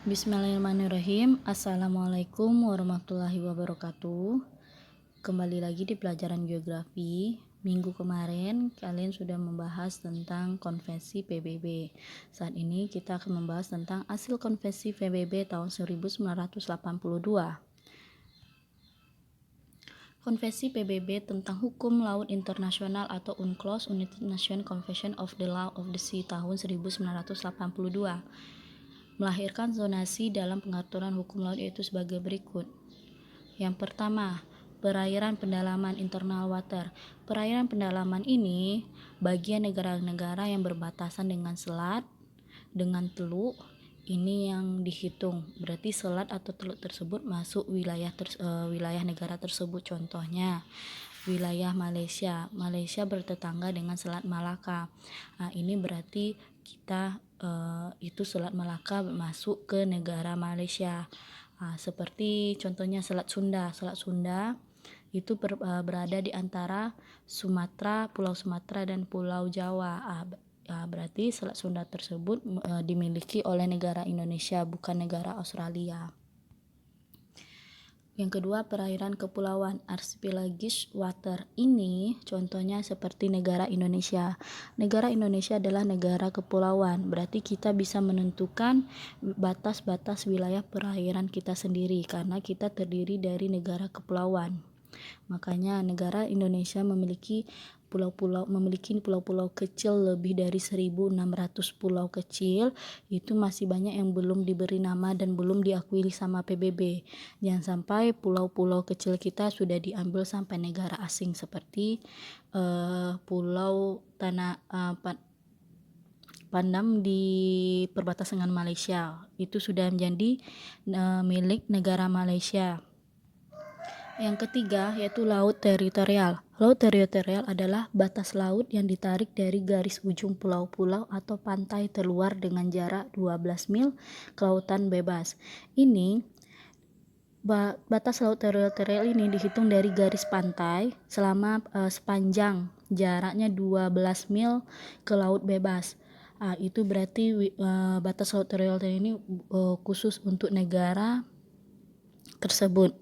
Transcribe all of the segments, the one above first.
Bismillahirrahmanirrahim. Assalamualaikum warahmatullahi wabarakatuh. Kembali lagi di pelajaran geografi. Minggu kemarin kalian sudah membahas tentang konvensi PBB. Saat ini kita akan membahas tentang hasil konvensi PBB tahun 1982. Konvensi PBB tentang Hukum Laut Internasional atau UNCLOS, United Nations Convention of the Law of the Sea tahun 1982. Melahirkan zonasi dalam pengaturan hukum laut yaitu sebagai berikut. Yang pertama, perairan pendalaman internal water. Perairan pendalaman ini bagian negara-negara yang berbatasan dengan selat, dengan teluk, ini yang dihitung. Berarti selat atau teluk tersebut masuk wilayah negara tersebut. Contohnya wilayah Malaysia. Malaysia bertetangga dengan Selat Malaka. Nah, ini berarti kita itu Selat Malaka masuk ke negara Malaysia. Seperti contohnya Selat Sunda. Selat Sunda itu berada di antara Sumatera, Pulau Sumatera dan Pulau Jawa. Berarti Selat Sunda tersebut dimiliki oleh negara Indonesia, bukan negara Australia. Yang kedua, perairan kepulauan archipelagic water. Ini contohnya seperti negara Indonesia. Negara Indonesia adalah negara kepulauan. Berarti kita bisa menentukan batas-batas wilayah perairan kita sendiri karena kita terdiri dari negara kepulauan. Makanya negara Indonesia memiliki pulau-pulau kecil lebih dari 1.600 pulau kecil. Itu masih banyak yang belum diberi nama dan belum diakui sama PBB. Jangan sampai pulau-pulau kecil kita sudah diambil sampai negara asing seperti pulau Pandam di perbatasan dengan Malaysia. Itu sudah menjadi milik negara Malaysia. Yang ketiga yaitu laut teritorial. Laut teritorial adalah batas laut yang ditarik dari garis ujung pulau-pulau atau pantai terluar dengan jarak 12 mil ke lautan bebas. Ini batas laut teritorial ini dihitung dari garis pantai selama sepanjang jaraknya 12 mil ke laut bebas. Itu berarti batas laut teritorial ini khusus untuk negara tersebut.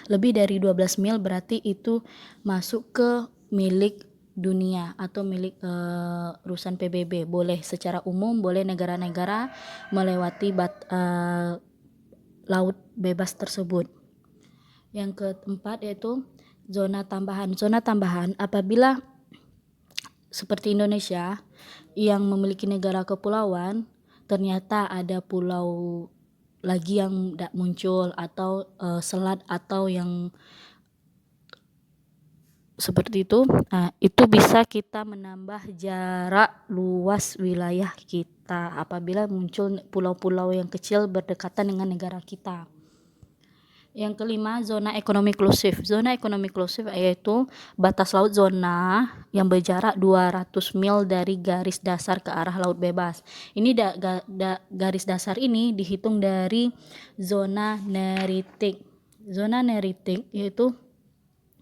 Lebih dari 12 mil berarti itu masuk ke milik dunia atau milik urusan PBB. Boleh secara umum, boleh negara-negara melewati laut bebas tersebut. Yang keempat yaitu zona tambahan. Zona tambahan apabila seperti Indonesia yang memiliki negara kepulauan, ternyata ada pulau lagi yang tidak muncul atau selat atau yang seperti itu. Itu bisa kita menambah jarak luas wilayah kita apabila muncul pulau-pulau yang kecil berdekatan dengan negara kita. Yang kelima, zona ekonomi eksklusif. Zona ekonomi eksklusif yaitu batas laut zona yang berjarak 200 mil dari garis dasar ke arah laut bebas. Ini garis dasar ini dihitung dari zona neritik. Zona neritik yaitu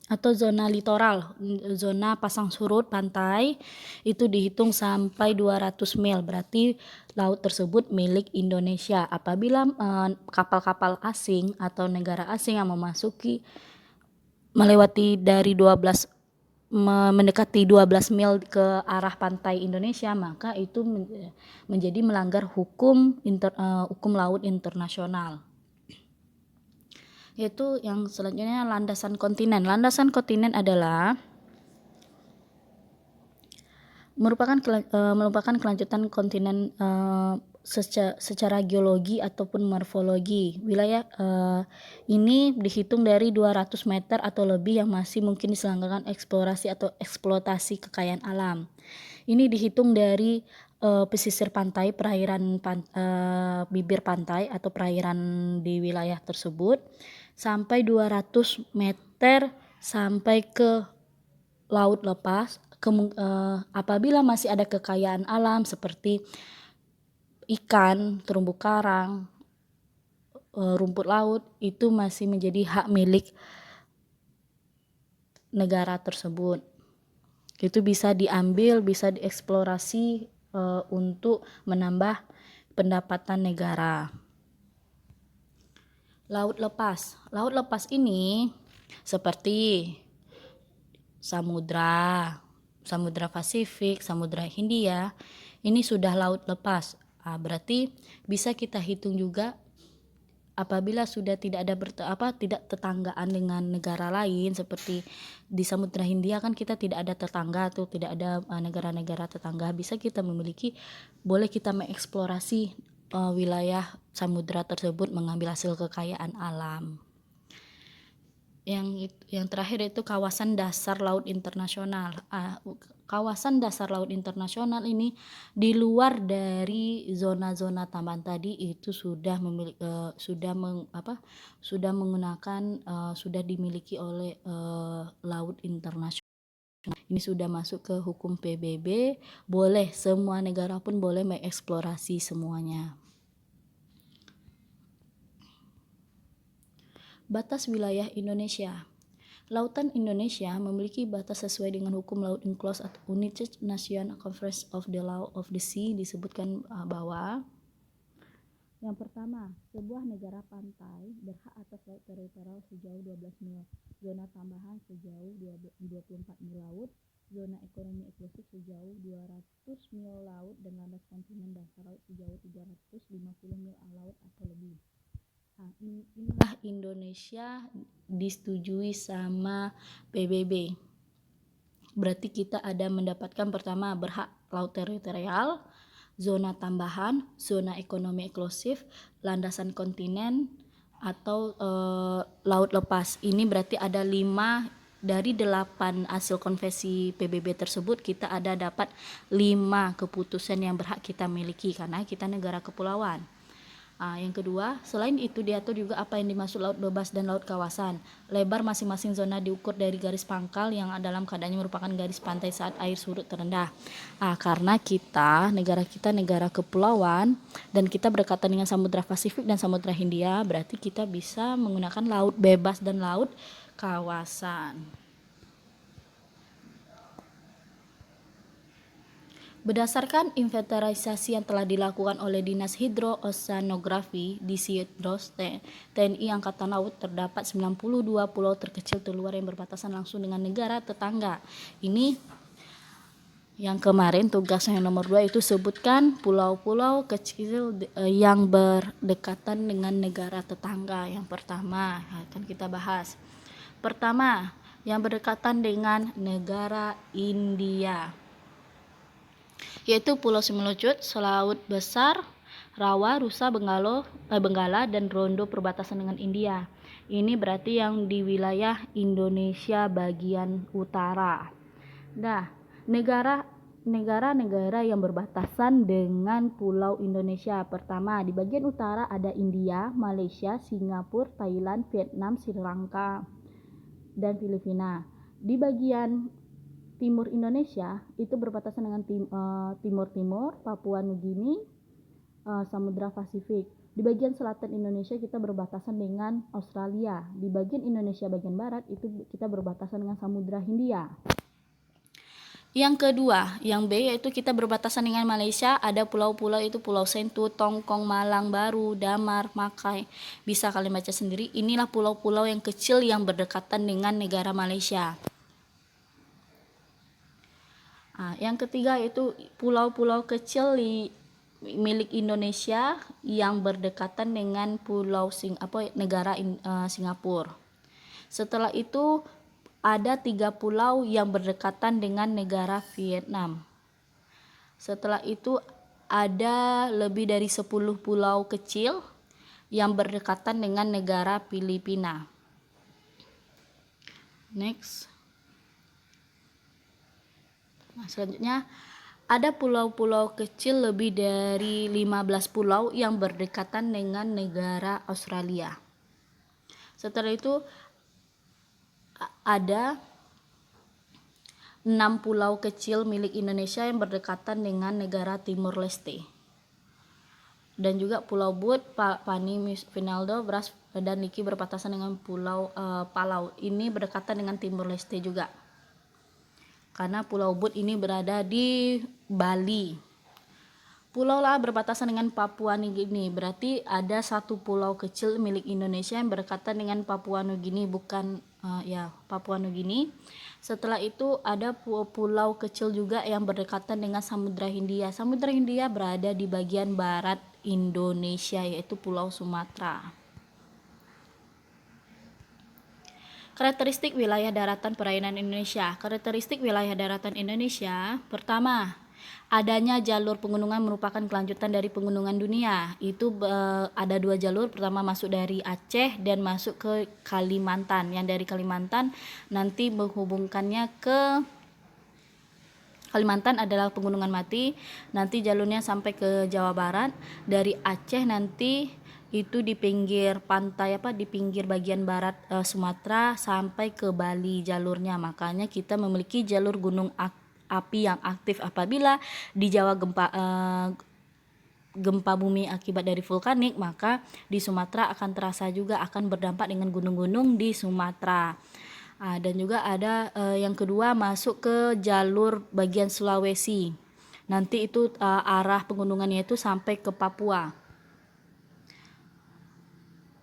atau zona litoral, zona pasang surut pantai itu dihitung sampai 200 mil. Berarti laut tersebut milik Indonesia. Apabila kapal-kapal asing atau negara asing yang melewati dari mendekati 12 mil ke arah pantai Indonesia, maka itu menjadi melanggar hukum laut internasional. Yaitu yang selanjutnya landasan kontinen. Landasan kontinen adalah merupakan kelanjutan kontinen secara geologi ataupun morfologi. Wilayah ini dihitung dari 200 meter atau lebih yang masih mungkin diselenggarakan eksplorasi atau eksploitasi kekayaan alam. Ini dihitung dari pesisir pantai, perairan bibir pantai atau perairan di wilayah tersebut sampai 200 meter sampai ke laut lepas. Apabila masih ada kekayaan alam seperti ikan, terumbu karang, rumput laut, itu masih menjadi hak milik negara tersebut. Itu bisa diambil, bisa dieksplorasi untuk menambah pendapatan negara. Laut lepas. Laut lepas ini seperti Samudra Pasifik, Samudra Hindia, ini sudah laut lepas. Berarti bisa kita hitung juga apabila sudah tidak ada tidak tetanggaan dengan negara lain, seperti di Samudra Hindia kan kita tidak ada tetangga tuh, tidak ada negara-negara tetangga, bisa kita boleh kita mengeksplorasi wilayah samudra tersebut, mengambil hasil kekayaan alam. Yang terakhir itu kawasan dasar laut internasional. Kawasan dasar laut internasional ini di luar dari zona-zona tambahan tadi itu sudah dimiliki oleh laut internasional. Ini sudah masuk ke hukum PBB, boleh semua negara pun boleh mengeksplorasi semuanya. Batas wilayah Indonesia. Lautan Indonesia memiliki batas sesuai dengan hukum laut UNCLOS atau United Nations Conference of the Law of the Sea. Disebutkan bahwa yang pertama, sebuah negara pantai berhak atas laut teritorial sejauh 12 mil, zona tambahan sejauh 24 mil laut, zona ekonomi eksklusif sejauh 200 mil laut, dan landas kontinen dasar laut sejauh 350 mil laut atau lebih. Inilah Indonesia disetujui sama PBB. Berarti kita ada mendapatkan pertama berhak laut teritorial, zona tambahan, zona ekonomi eksklusif, landasan kontinen, atau laut lepas. Ini berarti ada 5 dari 8 hasil konvensi PBB tersebut, kita ada dapat 5 keputusan yang berhak kita miliki karena kita negara kepulauan. Yang kedua, selain itu diatur juga apa yang dimaksud laut bebas dan laut kawasan. Lebar masing-masing zona diukur dari garis pangkal yang dalam keadaannya merupakan garis pantai saat air surut terendah. Karena negara kita negara kepulauan dan kita berdekatan dengan Samudra Pasifik dan Samudra Hindia, berarti kita bisa menggunakan laut bebas dan laut kawasan. Berdasarkan inventarisasi yang telah dilakukan oleh Dinas Hidrooceanografi di Sidros TNI Angkatan Laut, terdapat 92 pulau terkecil terluar yang berbatasan langsung dengan negara tetangga. Ini yang kemarin tugas yang nomor 2 itu sebutkan pulau-pulau kecil yang berdekatan dengan negara tetangga. Yang pertama akan kita bahas. Pertama, yang berdekatan dengan negara India, yaitu Pulau Simelucut, Selaut Besar, Rawa, Rusa, Benggala, dan Rondo perbatasan dengan India. Ini berarti yang di wilayah Indonesia bagian utara. Nah, negara-negara yang berbatasan dengan Pulau Indonesia. Pertama, di bagian utara ada India, Malaysia, Singapura, Thailand, Vietnam, Sri Lanka, dan Filipina. Di bagian timur Indonesia itu berbatasan dengan Timur, Papua Nugini, Samudra Pasifik. Di bagian selatan Indonesia kita berbatasan dengan Australia. Di bagian Indonesia bagian barat itu kita berbatasan dengan Samudra Hindia. Yang kedua, yang B, yaitu kita berbatasan dengan Malaysia. Ada pulau-pulau itu Pulau Sentu, Tongkong, Malang, Baru, Damar, Makai. Bisa kalian baca sendiri. Inilah pulau-pulau yang kecil yang berdekatan dengan negara Malaysia. Yang ketiga yaitu pulau-pulau kecil milik Indonesia yang berdekatan dengan negara Singapura. Setelah itu ada 3 pulau yang berdekatan dengan negara Vietnam. Setelah itu ada lebih dari 10 pulau kecil yang berdekatan dengan negara Filipina. Next. Selanjutnya ada pulau-pulau kecil lebih dari 15 pulau yang berdekatan dengan negara Australia. Setelah itu ada 6 pulau kecil milik Indonesia yang berdekatan dengan negara Timur Leste. Dan juga Pulau Bud, Pani, Finaldo, Bras, dan Niki berbatasan dengan Pulau Palau. Ini berdekatan dengan Timur Leste juga. Karena Pulau Bud ini berada di Bali. Pulau Laut berbatasan dengan Papua Nugini. Berarti ada satu pulau kecil milik Indonesia yang berdekatan dengan Papua Nugini, bukan Papua Nugini. Setelah itu ada pulau kecil juga yang berdekatan dengan Samudra Hindia. Samudra Hindia berada di bagian barat Indonesia, yaitu Pulau Sumatera. Karakteristik wilayah daratan perairan Indonesia. Karakteristik wilayah daratan Indonesia, pertama, adanya jalur pegunungan merupakan kelanjutan dari pegunungan dunia. Itu ada 2 jalur, pertama masuk dari Aceh dan masuk ke Kalimantan. Yang dari Kalimantan nanti menghubungkannya ke Kalimantan adalah Pegunungan Mati, nanti jalurnya sampai ke Jawa Barat. Dari Aceh nanti itu di pinggir pantai di pinggir bagian barat Sumatera sampai ke Bali jalurnya. Makanya kita memiliki jalur gunung api yang aktif apabila di Jawa gempa bumi akibat dari vulkanik, maka di Sumatera akan terasa juga, akan berdampak dengan gunung-gunung di Sumatera. Dan juga ada yang kedua masuk ke jalur bagian Sulawesi. Nanti itu arah pegunungannya itu sampai ke Papua.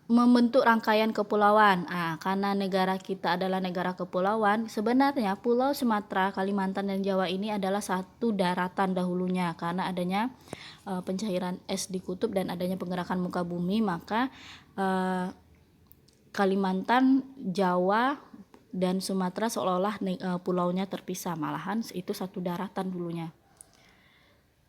Membentuk rangkaian kepulauan. Karena negara kita adalah negara kepulauan, sebenarnya Pulau Sumatera, Kalimantan, dan Jawa ini adalah satu daratan dahulunya. Karena adanya pencairan es di kutub dan adanya penggerakan muka bumi, maka Kalimantan, Jawa, dan Sumatera seolah-olah pulaunya terpisah. Malahan itu satu daratan dulunya.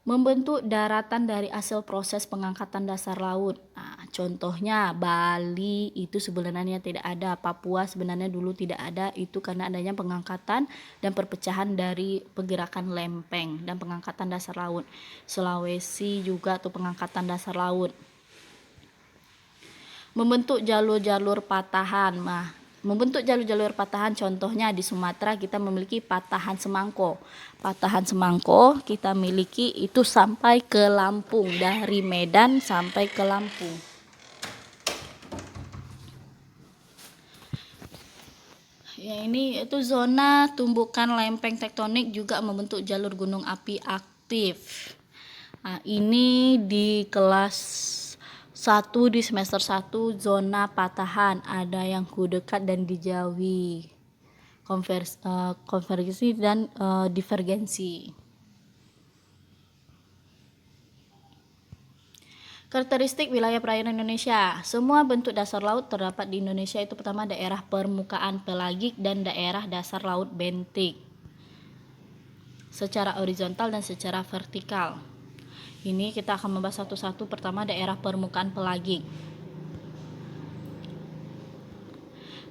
Membentuk daratan dari hasil proses pengangkatan dasar laut. Contohnya Bali itu sebenarnya tidak ada, Papua sebenarnya dulu tidak ada, itu karena adanya pengangkatan dan perpecahan dari pergerakan lempeng dan pengangkatan dasar laut. Sulawesi juga tuh pengangkatan dasar laut. Membentuk jalur-jalur patahan. Membentuk jalur-jalur patahan, contohnya di Sumatera kita memiliki patahan Semangko. Patahan Semangko kita miliki itu sampai ke Lampung, dari Medan sampai ke Lampung. Ini itu zona tumbukan lempeng tektonik juga membentuk jalur gunung api aktif. Ini di kelas 1 di semester 1 zona patahan, ada yang kudekat dan dijauhi, konvergensi dan divergensi. Karakteristik wilayah perairan Indonesia. Semua bentuk dasar laut terdapat di Indonesia, itu pertama daerah permukaan pelagik dan daerah dasar laut bentik secara horizontal dan secara vertikal. Ini kita akan membahas satu-satu. Pertama daerah permukaan pelagik.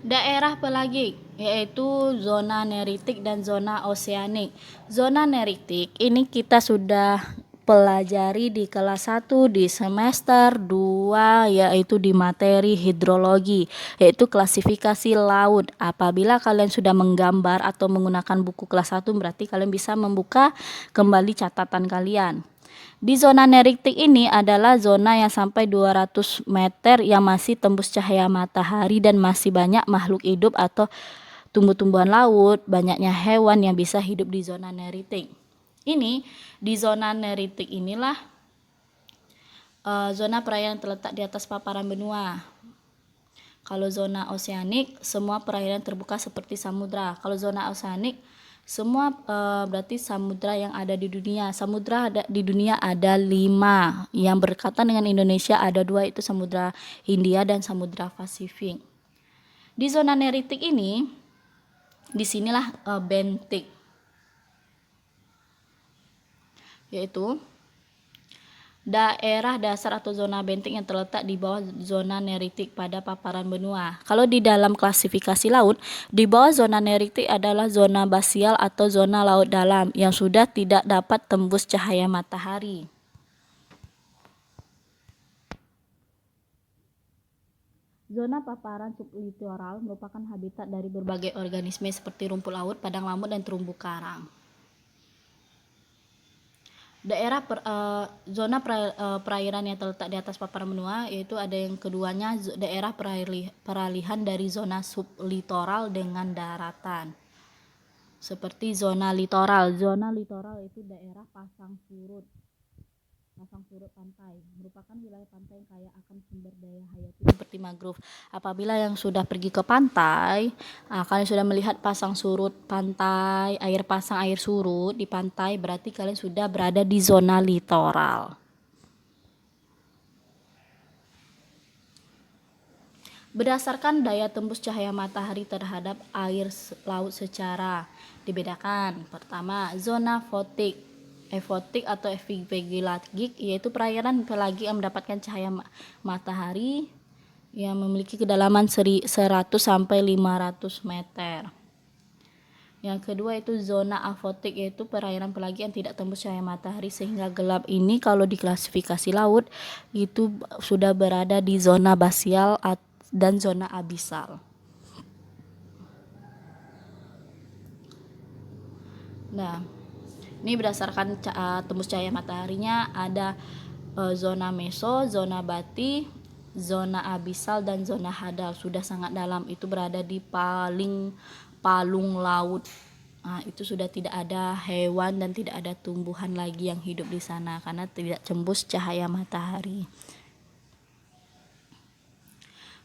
Daerah pelagik yaitu zona neritik dan zona oseanik. Zona neritik ini kita sudah pelajari di kelas 1 di semester 2, yaitu di materi hidrologi, yaitu klasifikasi laut. Apabila kalian sudah menggambar atau menggunakan buku kelas 1, berarti kalian bisa membuka kembali catatan kalian. Di zona neritik ini adalah zona yang sampai 200 meter yang masih tembus cahaya matahari dan masih banyak makhluk hidup atau tumbuh-tumbuhan laut, banyaknya hewan yang bisa hidup di zona neritik. Ini di zona neritik inilah zona perairan terletak di atas paparan benua. Kalau zona oseanik semua perairan terbuka seperti samudra. Kalau zona oseanik semua berarti samudra yang ada di dunia. Samudra di dunia ada 5, yang berdekatan dengan Indonesia ada 2, itu Samudra Hindia dan Samudra Pasifik. Di zona neritik ini, disinilah bentik, yaitu daerah dasar atau zona bentik yang terletak di bawah zona neritik pada paparan benua. Kalau di dalam klasifikasi laut, di bawah zona neritik adalah zona basial atau zona laut dalam yang sudah tidak dapat tembus cahaya matahari. Zona paparan sublitoral merupakan habitat dari berbagai organisme seperti rumput laut, padang laut, dan terumbu karang. Daerah zona perairan yang terletak di atas paparan benua, yaitu ada yang keduanya daerah peralihan dari zona sublitoral dengan daratan. Seperti zona litoral. Zona litoral itu daerah pasang surut. Pasang surut pantai merupakan wilayah pantai yang kaya akan sumber daya hayati seperti mangrove. Apabila yang sudah pergi ke pantai, kalian sudah melihat pasang surut pantai, air pasang air surut di pantai, berarti kalian sudah berada di zona litoral. Berdasarkan daya tembus cahaya matahari terhadap air laut secara dibedakan. Pertama, zona fotik atau epigeologik, yaitu perairan pelagi yang mendapatkan cahaya matahari yang memiliki kedalaman 100 sampai 500 meter. Yang kedua itu zona afotik, yaitu perairan pelagi yang tidak tembus cahaya matahari sehingga gelap. Ini kalau diklasifikasi laut itu sudah berada di zona basial dan zona abisal. Nah, ini berdasarkan tembus cahaya mataharinya ada zona meso, zona bati, zona abisal, dan zona hadal. Sudah sangat dalam, itu berada di palung laut. Nah, itu sudah tidak ada hewan dan tidak ada tumbuhan lagi yang hidup di sana karena tidak tembus cahaya matahari.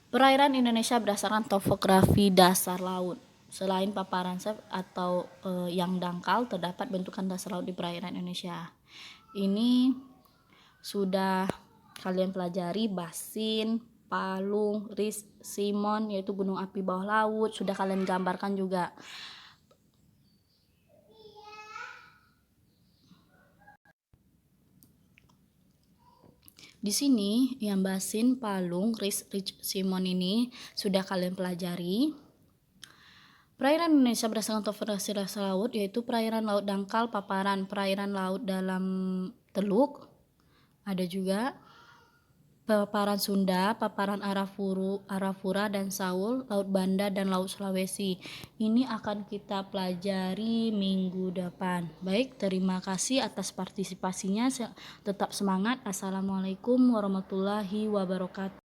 Perairan Indonesia berdasarkan topografi dasar laut. Selain paparan sep atau yang dangkal, terdapat bentukan dasar laut di perairan Indonesia. Ini sudah kalian pelajari: basin, palung, ris, simon, yaitu gunung api bawah laut, sudah kalian gambarkan juga. Di sini yang basin, palung, ris, simon ini sudah kalian pelajari. Perairan Indonesia berdasarkan topografi dasar laut, yaitu perairan laut dangkal, paparan, perairan laut dalam teluk, ada juga paparan Sunda, paparan Arafura dan Saul, Laut Banda, dan Laut Sulawesi. Ini akan kita pelajari minggu depan. Baik, terima kasih atas partisipasinya. Tetap semangat. Assalamualaikum warahmatullahi wabarakatuh.